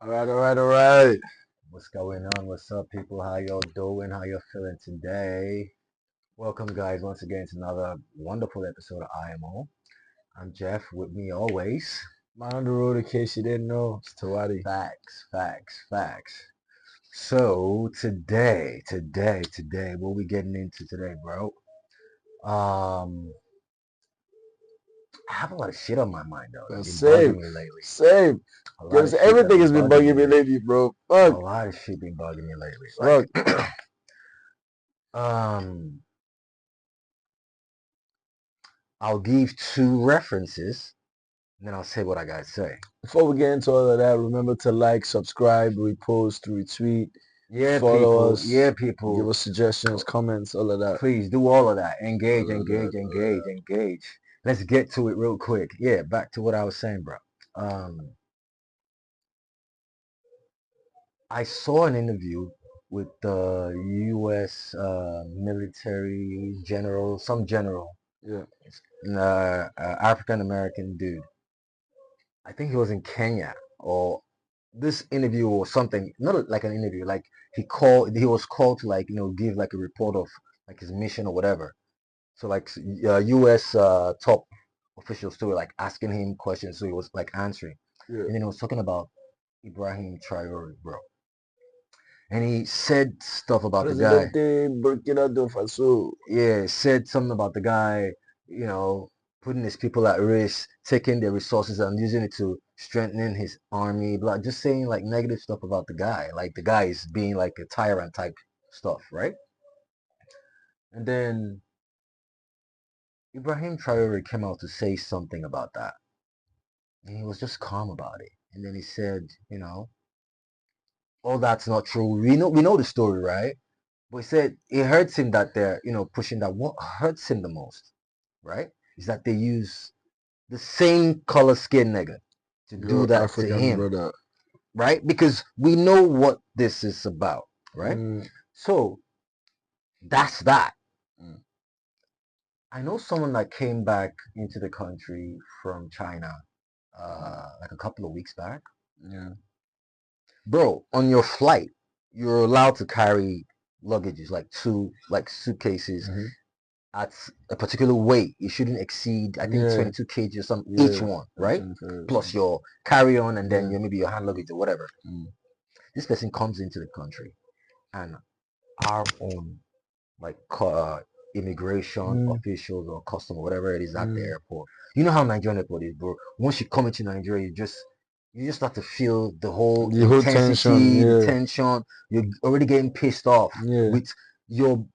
All right. What's going on? What's up, people? How y'all doing? How y'all feeling today? Welcome, guys, once again to another wonderful episode of IMO. I'm Jeff. With me always. Man on the road in case you didn't know, it's Tawati. Facts. So today, what we getting into today, bro? Um, I have a lot of shit on my mind though that's been bugging Same, me lately. same. A lot Because of shit that's everything been has been bugging bugging me. me lately, bro. A Fuck, lot of shit been bugging me lately. fuck. Um, I'll give two references, and then I'll say what I gotta say. Before we get into all of that, remember to like, subscribe, repost, retweet, Yeah, follow people. us, Yeah, give people. us suggestions, comments, all of that. Please do all of that. Engage, All of that, engage, all of engage, that. engage. Let's get to it real quick. Yeah, back to what I was saying, bro. Um, I saw an interview with the U.S. Military general, some general, Yeah. African American dude. I think he was in Kenya or this interview or something, not like an interview, like he was called to like, give like a report of like his mission or whatever. So like US top officials too were like asking him questions, so he was like answering. Yeah. And then he was talking about Ibrahim Traore, bro. And he said stuff about the guy. Presidente Burkina Faso. Yeah, said something about the guy, you know, putting his people at risk, taking their resources and using it to strengthening his army, blah, just saying like negative stuff about the guy. Like the guy is being like a tyrant type stuff, right? And then Ibrahim Traore came out to say something about that. And he was just calm about it. And then he said, all that's not true. We know the story, right? But he said it hurts him that they're, pushing that. What hurts him the most, right? Is that they use the same color skin nigga to do Your that to African him, brother. right? Because we know what this is about, right? Mm, So that's that. mm, I know someone that came back into the country from China like a couple of weeks back. yeah. Bro, on your flight, you're allowed to carry luggages, like two like suitcases Mm-hmm. at a particular weight. It shouldn't exceed, I think, Yeah. 22 kg or something each Yeah. one, That's right? unfair. Plus your carry-on and then Yeah. maybe your hand luggage or whatever. Mm, This person comes into the country and our own like immigration mm, officials or custom or whatever it is at the mm. airport. You know how Nigerian airport is, bro. Once you come into Nigeria, you just start to feel the whole The whole tension, intensity, the yeah. tension. You're already getting pissed off Yeah. with your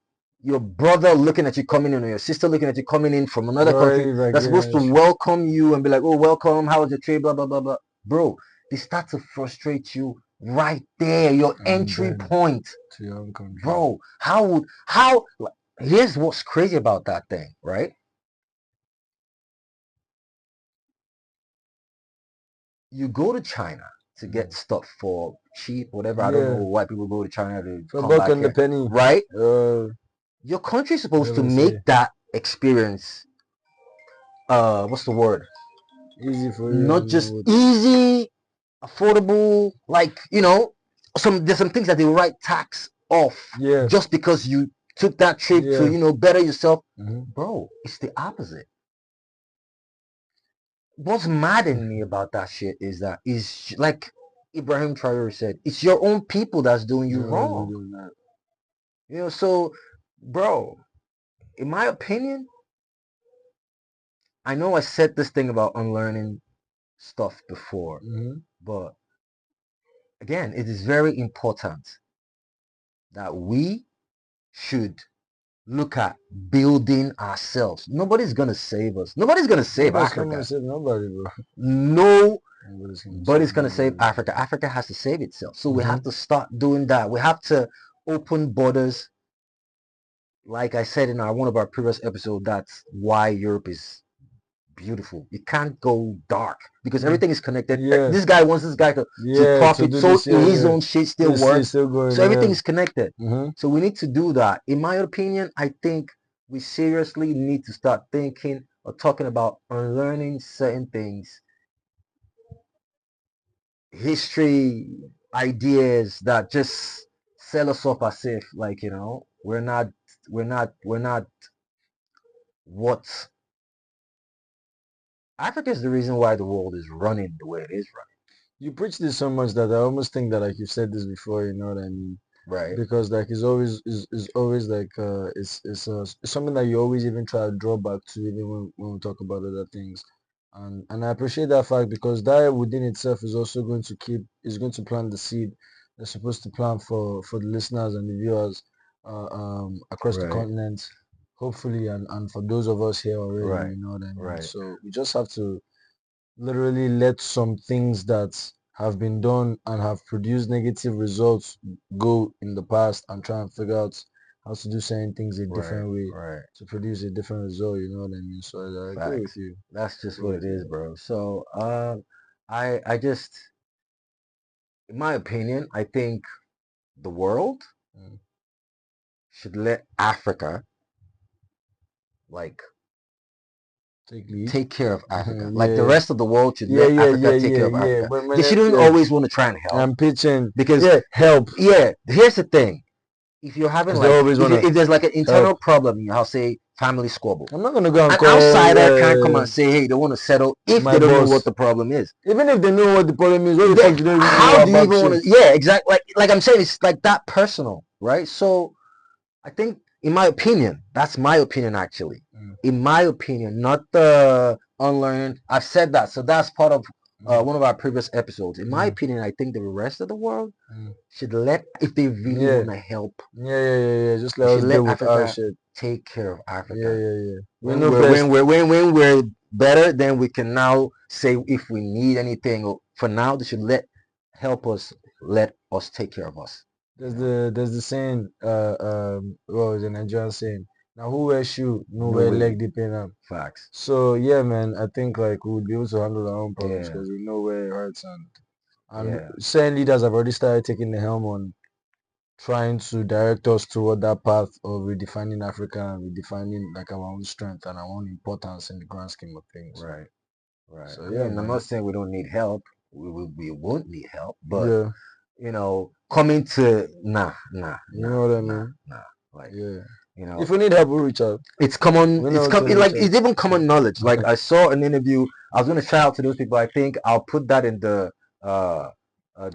your brother looking at you coming in or your sister looking at you coming in from another You're country already like, that's supposed yeah, to welcome you and be like, oh, welcome, how was your trip, blah blah blah blah. Bro, they start to frustrate you right there, your and entry then point. to your own country. Bro, how here's what's crazy about that thing, right? You go to China to get Mm. stuff for cheap, whatever. I don't know Yeah. why people go to China to For come buck back on the here, penny. right? Uh, Your country's supposed to whatever I say. make that experience, what's the word? Easy for you Not and just with, easy, affordable, like, there's some things that they write tax off yeah. just because you took that trip to, Yeah. better yourself. Mm-hmm. Bro, it's the opposite. What's mad in me about that shit is that is like Ibrahim Traore said, it's your own people that's doing you You're already wrong. doing that. So, bro, in my opinion, I know I said this thing about unlearning stuff before, Mm-hmm. but again, it is very important that we should look at building ourselves. Nobody's gonna save us. Nobody's gonna save Nobody's coming to Africa. save nobody, bro. No Nobody's coming to but save it's going to save nobody. Africa. Africa has to save itself. So we Mm-hmm. have to start doing that. We have to open borders. Like I said in one of our previous episodes, that's why Europe is beautiful. You can't go dark because Mm. everything is connected. Yeah. This guy wants this guy to Yeah. To profit, do so this, yeah, his yeah. own shit still This is works. still going, So everything yeah. is connected. Mm-hmm. So we need to do that. In my opinion, I think we seriously need to start thinking or talking about unlearning certain things history ideas that just sell us off as if like we're not what Africa is the reason why the world is running the way it is You preach this so much that I almost think that like you've said this before, you know what I mean? running, right? Because like it's always is always like it's something that you always even try to draw back to even when we talk about other things. And I appreciate that fact because that within itself is also going to going to plant the seed that's supposed to plant for the listeners and the viewers across the Right, continent, hopefully, and for those of us here already, right, you know what I mean? right. So we just have to literally let some things that have been done and have produced negative results go in the past and try and figure out how to do certain things a Right, different way right. to produce a different result, you know what I mean? So I agree with Facts. you. That's I just agree what with it is, you. bro. So, I just, in my opinion, I think the world Mm. should let Africa like Take lead. take care of Africa. Like the Yeah. rest of the world should Yeah, let yeah, Africa yeah, take care yeah, of yeah. Africa. When They shouldn't yeah, always want to try and help I'm pitching. because, Yeah, help. yeah, here's the thing. If you're having Because they like, always wanna if there's like an help. internal problem in your house, say family squabble, I'm not gonna go and an call outsider can't come and say, hey, they want to settle if my they don't know what boss. the problem is. Even if they know what the problem is, what the They, fuck do they even know how do you about even want shit? to? Yeah, exactly. Like I'm saying, it's like that personal, right? So I think, in my opinion, that's my opinion actually. Mm, In my opinion, not the unlearned. I've said that, so that's part of mm, one of our previous episodes. In my mm, opinion, I think the rest of the world mm. should let, if they really Yeah, want to help, yeah. Just let they should us deal let with our Africa shit. take care of Yeah, Africa. yeah, yeah. We When know we're when best. we're when we're better, then we can now say if we need anything. Or for now, they should let us take care of us. You know, There's the saying, what was the Nigerian saying? Now who wear shoe, no no wear way, leg deep in them. facts. So yeah, man, I think like we would be able to handle our own problems Yeah, because we know where it hurts and yeah, certain leaders have already started taking the helm on trying to direct us toward that path of redefining Africa and redefining like our own strength and our own importance in the grand scheme of things. right, right. So I yeah, mean, I'm not man. saying we don't need help. We won't need help, but Yeah, coming to you know what I nah, mean? nah. Like, Yeah. you know, If we need help, we'll reach out. it's common. We know It's to like reach out. it's even common knowledge. Like I saw an interview. I was gonna shout out to those people. I think I'll put that in uh,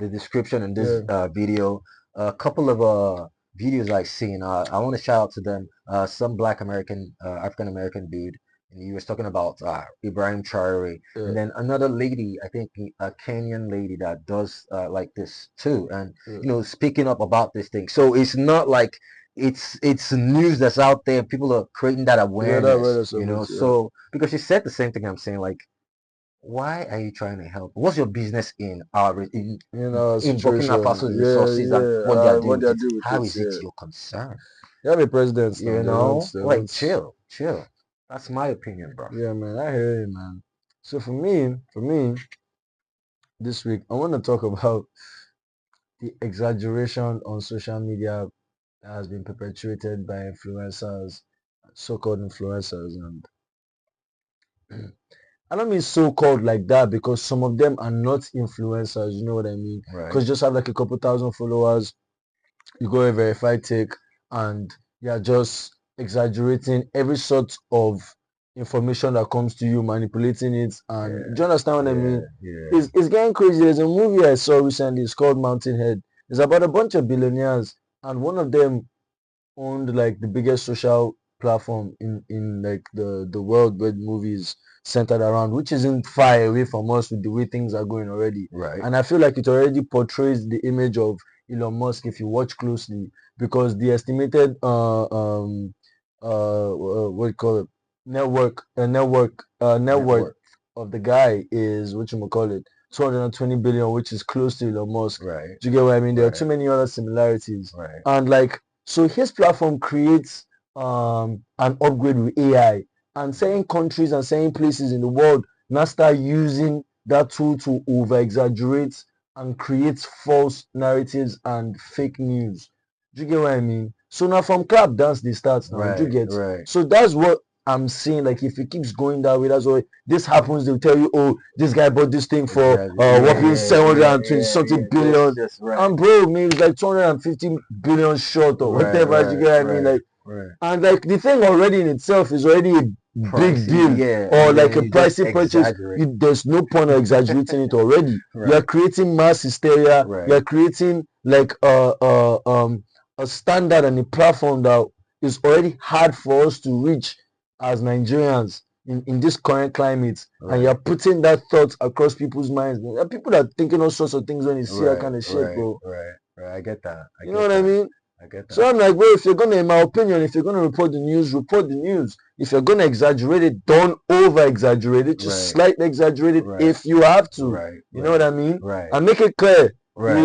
the description in this Yeah. video. A couple of videos I've seen. I want to shout out to them. Some Black American, African American dude, and he was talking about Ibrahim Traore, Yeah. and then another lady. I think a Kenyan lady that does like this too, and Yeah. speaking up about this thing. So it's not like it's news that's out there. People are creating that Yeah, that awareness, awareness of it, yeah. So because she said the same thing I'm saying, like, why are you trying to help? What's your business in our You know, in Burkina situation. Faso's Yeah, resources and what they are yeah. doing What with they it? do with How it, is it yeah. your concern? They have a president now. They Like won't. chill. That's my opinion, bro. Yeah, man. I hear you, man. So for me, this week I want to talk about the exaggeration on social media that has been perpetuated by influencers, so-called influencers, and I don't mean so-called like that because some of them are not influencers. You know what I mean? Right. Because just have like a couple thousand followers, you go a verified take, and you're just exaggerating every sort of information that comes to you, manipulating it, and Yeah. do you understand what I Yeah. mean? Yeah. It's getting crazy. There's a movie I saw recently. It's called Mountainhead. It's about a bunch of billionaires, and one of them owned like the biggest social platform in like the world where movies centered around, which isn't far away from us with the way things are going already. Right. And I feel like it already portrays the image of Elon Musk if you watch closely, because the estimated what do you call it, net worth Network. of the guy is, what you call it, 220 billion, which is close to Elon Musk. Right. Do you get what I mean? There are Right. too many other similarities, Right. and like, so his platform creates an upgrade with AI, and certain countries and certain places in the world now start using that tool to over exaggerate and create false narratives and fake news. Do you get what I mean? So now from clap dance they start now. Do you Right. get? Right. So that's what I'm seeing like if it keeps going that way, that's why this happens. They'll tell you, oh, this guy bought this thing for Exactly. Yeah, whopping yeah, yeah, 720 yeah, something yeah. billion. Just right. And bro, maybe it's like 250 billion short or Right, whatever. You right, get what I mean? right, Like, right. and like the thing already in itself is already a big Pricey, deal yeah, or and like then a you just pricey purchase. exaggerate. There's no point of exaggerating it already. You're Right, creating mass hysteria. right, You're creating like a standard and a platform that is already hard for us to reach as Nigerians in this current climate. And right, you're putting that thought across people's minds. There are people that are thinking all sorts of things when they see that right, kind of shit, right, bro. right, right. I get that. I You know get what I that. mean? I get So that. I'm like, well, if you're gonna, in my opinion, if you're gonna report the news. If you're gonna exaggerate it, don't over exaggerate it. Just Right, slightly exaggerate it right, if you have to. right, You know what right, I mean? right, And make it clear. You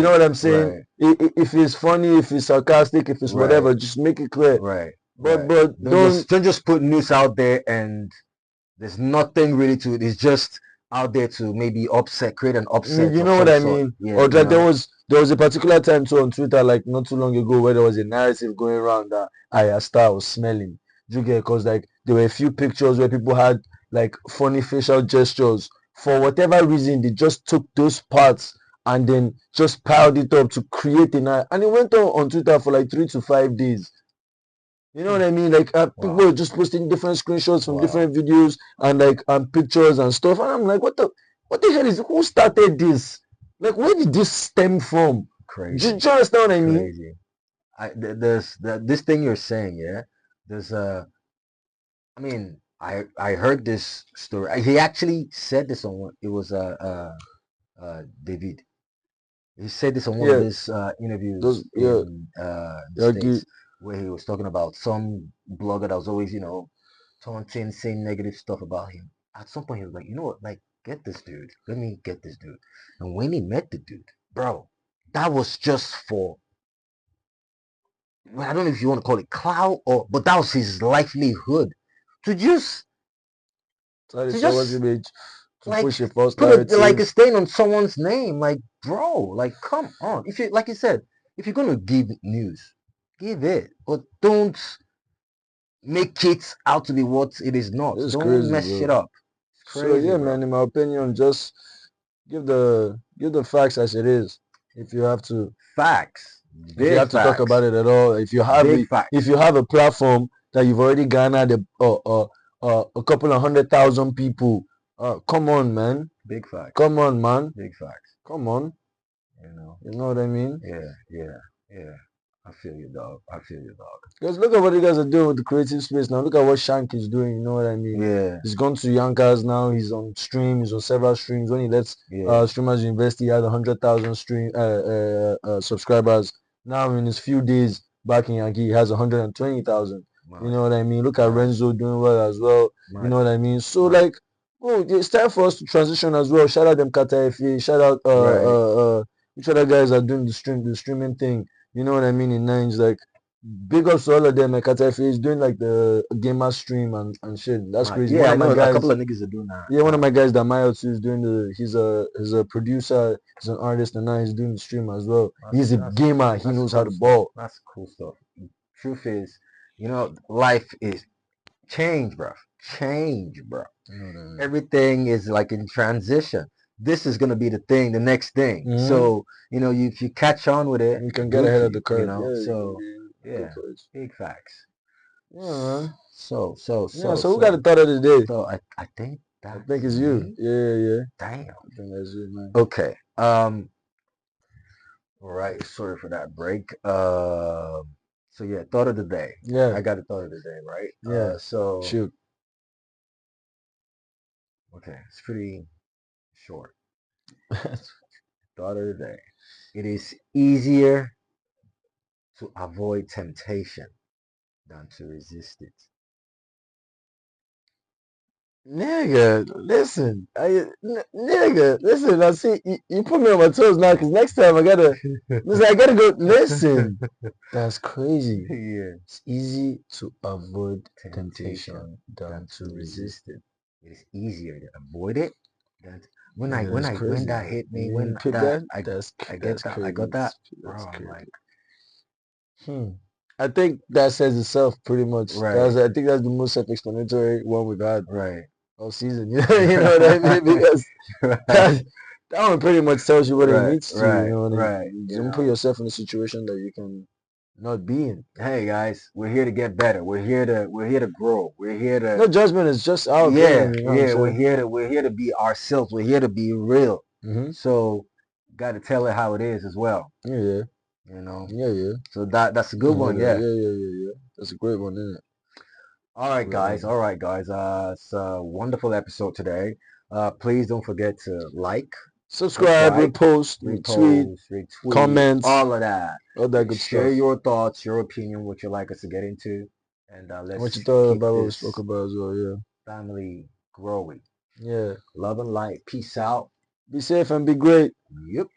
know right, what I'm saying? right, If it's funny, if it's sarcastic, if it's right, whatever, just make it clear. right, But right. but don't. Don't just put news out there and there's nothing really to it. It's just out there to maybe upset, create an upset You of know what some I sort. mean? Yeah, Or you like know. there was a particular time too on Twitter, like not too long ago, where there was a narrative going around that Ayasta was smelling. Do you get? Because like there were a few pictures where people had like funny facial gestures. For whatever reason, they just took those parts and then just piled it up to create and it went on Twitter for like 3 to 5 days. You know what I mean? Like people Wow, were just posting different screenshots from wow, different videos and like pictures and stuff. And I'm like, what the hell is who started this? Like where did this stem from? Do crazy, you understand what I mean? crazy. This thing you're saying, yeah. There's I mean, I heard this story. He actually said this on one. It was David. He said this on one of Yeah, his interviews those yeah, in the yeah, agree. States, where he was talking about some blogger that was always, taunting, saying negative stuff about him. At some point, he was like, you know what, like, get this dude. Let me get this dude. And when he met the dude, bro, that was just for, well, I don't know if you want to call it clout or, but that was his livelihood. To just, Try to to someone's just image to like push a false put a narrative. stain on someone's name, like, bro, like, come on. If you, like you said, if you're gonna give news, give it, but don't make it out to be what it is not. It's Don't crazy, mess bro. shit up. It's So crazy, yeah, bro. man, in my opinion, just give the facts as it is. If you have to. Facts, If you big have to talk about facts, it at all, big if facts, you have a platform that you've already garnered a couple of 100,000 people, come on, man, big facts, come on, man, big facts. come on, You know, you know what I mean? yeah, yeah, yeah. I feel you, dog. I feel you, dog. Because look at what you guys are doing with the creative space now. Look at what Shank is doing. You know what I mean? Yeah, He's gone to Yonkers now. He's on stream. He's on several streams. When he lets yeah. streamers invest, he had 100,000 stream subscribers. Now in his few days back in Yankee, he has 120,000. You Mad, know what I mean? Look at mad, Renzo doing well as well. You mad, know what I mean? So mad. like, oh, it's time for us to transition as well. Shout out them Kata FA. Shout out Right. which other guys are doing the streaming thing. You know what I mean? In nines like. Big ups to all of them. Like Katafi is doing like the gamer stream and shit. That's Mad. crazy. One Yeah, I of my know a couple guys, of niggas are doing that yeah, one of now. my guys that Mayo too is doing he's a producer, he's an artist, and now he's doing the stream as well. He's a gamer. He That's knows how cool to stuff. ball. That's cool stuff. Truth is, life is change, bro. Change, bro. You know what I mean? Everything is like in transition. This is gonna be the thing, the next thing. Mm-hmm. So, if you catch on with it, You can get good ahead for of the you, curve. Yeah, So, you go yeah, for it. big facts. Yeah, man. So, so, Yeah. so, So who got the so, thought of the day? so I think I that's think it's you. me. Yeah, yeah. Damn. I think that's you, man. Okay. All right. Sorry for that break. So yeah, thought of the day. Yeah, I got a thought of the day, right? yeah. So Shoot. okay, it's pretty short. Thought of the day. It is easier to avoid temptation than to resist it. Nigga, listen. Nigga, listen. I see you put me on my toes now because next time listen, I gotta go. Listen, that's crazy. Yeah, It's easy to avoid temptation temptation than than to to resist resist it. it. It is easier to avoid it than Nigga, that's when crazy. that hit me, You when pick that that? I That's get that, I got crazy. that, bro. That's I'm like, crazy. Hmm. I think that says itself pretty much. Right, I think that's the most self-explanatory one we've had right. all season. You know what I mean? Because Right, that, that one pretty much tells you what it right, needs to. You right, know, and right. don't put yourself in a situation that you can not be in. Hey guys, we're here to get better. We're here to grow. We're here to No judgment. It's just our yeah, opinion. You know what I'm yeah. We're saying? here to we're here to be ourselves. We're here to be real. Mm-hmm. So, got to tell it how it is as well. Yeah, yeah, You know. yeah, yeah. So that's a You good can hit one. it. Yeah. Yeah, yeah, yeah, yeah. That's a great one, isn't it? All right, Great guys. one. All right, guys. It's a wonderful episode today. Please don't forget to like, Subscribe, subscribe, repost, retweet, repost, retweet, comments, all of that. all that good Share stuff. your thoughts, your opinion, what you'd like us to get into, and What you let's thought keep about what we spoke this about as well? Yeah, family growing. yeah. Love and light. Peace out. Be safe and be great. Yep.